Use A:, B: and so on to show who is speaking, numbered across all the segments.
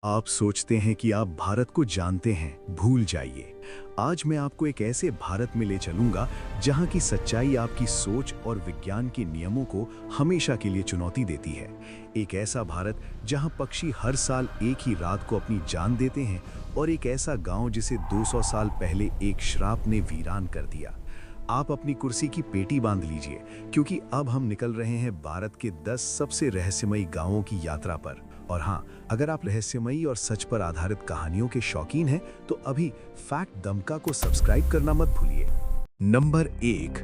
A: आप सोचते हैं कि आप भारत को जानते हैं, भूल जाइए। आज मैं आपको एक ऐसे भारत में ले चलूंगा जहां की सच्चाई आपकी सोच और विज्ञान के नियमों को हमेशा के लिए चुनौती देती है। एक ऐसा भारत जहां पक्षी हर साल एक ही रात को अपनी जान देते हैं और एक ऐसा गांव जिसे 200 साल पहले एक श्राप ने वीरान कर दिया। आप अपनी कुर्सी की पेटी बांध लीजिए, क्योंकि अब हम निकल रहे हैं भारत के 10 सबसे रहस्यमयी गांवों की यात्रा पर। और हाँ, अगर आप रहस्यमयी और सच पर आधारित कहानियों के शौकीन हैं, तो अभी फैक्ट दमका को सब्सक्राइब करना मत भूलिए। नंबर 1,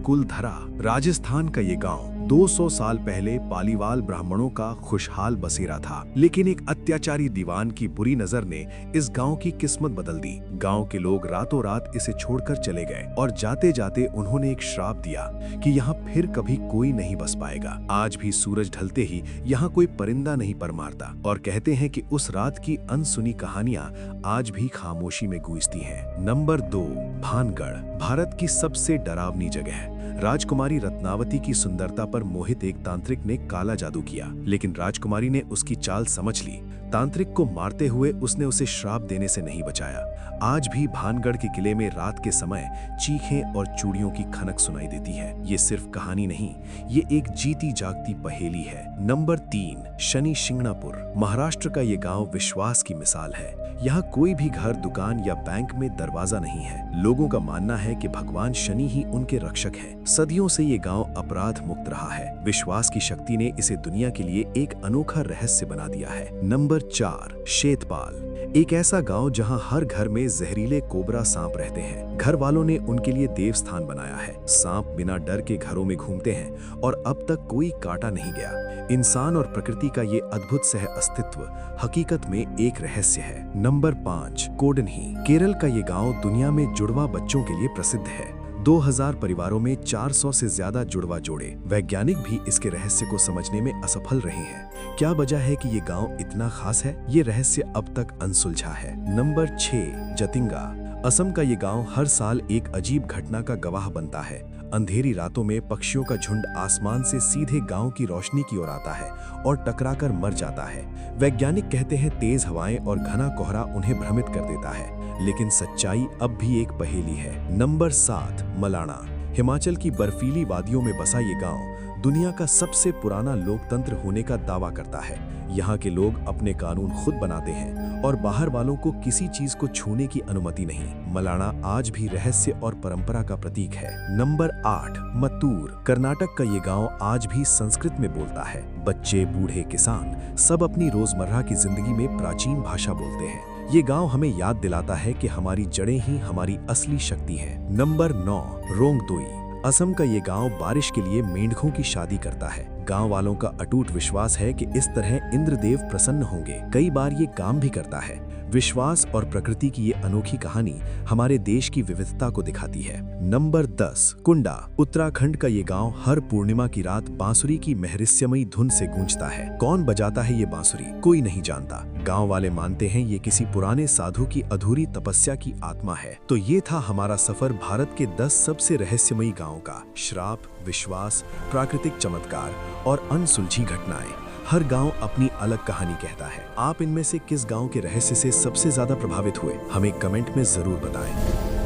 A: कुलधरा। राजस्थान का ये गांव 200 साल पहले पालीवाल ब्राह्मणों का खुशहाल बसेरा था, लेकिन एक अत्याचारी दीवान की बुरी नजर ने इस गांव की किस्मत बदल दी। गांव के लोग रातों रात इसे छोड़कर चले गए और जाते जाते उन्होंने एक श्राप दिया कि यहाँ फिर कभी कोई नहीं बस पाएगा। आज भी सूरज ढलते ही यहाँ कोई परिंदा नहीं पर मारता, और कहते हैं कि उस रात की अनसुनी कहानियां आज भी खामोशी में गूंजती हैं। नंबर 2, भानगढ़। भारत की सबसे डरावनी जगह। राजकुमारी रत्नावती की सुंदरता पर मोहित एक तांत्रिक ने काला जादू किया, लेकिन राजकुमारी ने उसकी चाल समझ ली। तांत्रिक को मारते हुए उसने उसे श्राप देने से नहीं बचाया। आज भी भानगढ़ के किले में रात के समय चीखें और चूड़ियों की खनक सुनाई देती है। ये सिर्फ कहानी नहीं, ये एक जीती जागती पहेली है। नंबर 3, शनि शिंगणापुर। महाराष्ट्र का ये गांव विश्वास की मिसाल है। यहाँ कोई भी घर, दुकान या बैंक में दरवाजा नहीं है। लोगों का मानना है कि भगवान शनि ही उनके रक्षक हैं। सदियों से ये गांव अपराध मुक्त रहा है। विश्वास की शक्ति ने इसे दुनिया के लिए एक अनोखा रहस्य बना दिया है। नंबर 4, शेतपाल। एक ऐसा गांव जहां हर घर में जहरीले कोबरा सांप रहते हैं। घर वालों ने उनके लिए देवस्थान बनाया है। सांप बिना डर के घरों में घूमते हैं और अब तक कोई काटा नहीं गया। इंसान और प्रकृति का ये अद्भुत सह अस्तित्व हकीकत में एक रहस्य है। नंबर 5, कोडनही। केरल का ये गांव दुनिया में जुड़वा बच्चों के लिए प्रसिद्ध है। 2000 परिवारों में 400 से ज्यादा जुड़वा जोड़े। वैज्ञानिक भी इसके रहस्य को समझने में असफल रहे हैं। क्या वजह है कि ये गांव इतना खास है? ये रहस्य अब तक अनसुलझा है। नंबर 6, जतिंगा। असम का ये गांव हर साल एक अजीब घटना का गवाह बनता है। अंधेरी रातों में पक्षियों का झुंड आसमान से सीधे गांव की रोशनी की ओर आता है और टकराकर मर जाता है। वैज्ञानिक कहते हैं तेज हवाएं और घना कोहरा उन्हें भ्रमित कर देता है, लेकिन सच्चाई अब भी एक पहेली है। नंबर 7, मलाणा। हिमाचल की बर्फीली वादियों में बसा ये गांव दुनिया का सबसे पुराना लोकतंत्र होने का दावा करता है। यहाँ के लोग अपने कानून खुद बनाते हैं और बाहर वालों को किसी चीज को छूने की अनुमति नहीं। मलाणा आज भी रहस्य और परंपरा का प्रतीक है। नंबर 8, मत्तूर। कर्नाटक का ये गांव आज भी संस्कृत में बोलता है। बच्चे, बूढ़े, किसान सब अपनी रोजमर्रा की जिंदगी में प्राचीन भाषा बोलते हैं। ये गांव हमें याद दिलाता है कि हमारी जड़ें ही हमारी असली शक्ति हैं। नंबर 9, रोंगतोई। असम का ये गांव बारिश के लिए मेंढकों की शादी करता है। गांव वालों का अटूट विश्वास है कि इस तरह इंद्रदेव प्रसन्न होंगे। कई बार ये काम भी करता है। विश्वास और प्रकृति की ये अनोखी कहानी हमारे देश की विविधता को दिखाती है। नंबर 10, कुंडा। उत्तराखंड का ये गांव हर पूर्णिमा की रात बांसुरी की रहस्यमयी धुन से गूंजता है। कौन बजाता है ये बांसुरी, कोई नहीं जानता। गांव वाले मानते हैं ये किसी पुराने साधु की अधूरी तपस्या की आत्मा है। तो ये था हमारा सफर भारत के 10 सबसे रहस्यमयी गाँव का। श्राप, विश्वास, प्राकृतिक चमत्कार और अनसुलझी घटनाएं। हर गांव अपनी अलग कहानी कहता है। आप इनमें से किस गांव के रहस्य से सबसे ज्यादा प्रभावित हुए, हमें कमेंट में जरूर बताएं।